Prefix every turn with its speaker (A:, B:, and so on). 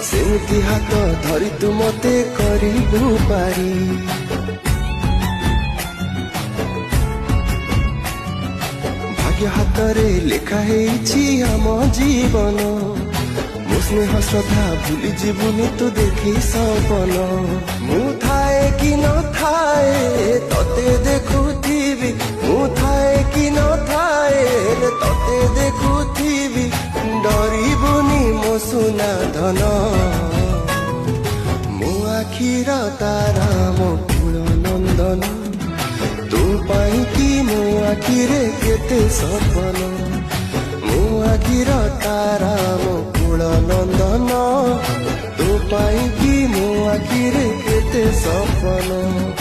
A: सेमती हाथ धरी तू मते करिबु पारी भाग्य हातरे लेखा हेछि आम जीवन मो स्नेह श्रद्धा भूली जीवनी तू देखी सपन मु थाए कि न थाए तते देखुथिबी मु थाए कि न थाए तते देखुथिबी डरिबुनी मो सुना धन मो आखिर तारा मो कुल नंदन तू पाई कि मो आखिरे केते सपन मो आखिर तारा मो कुल नंदन तू पाई कि मो आखिरे केते सपन।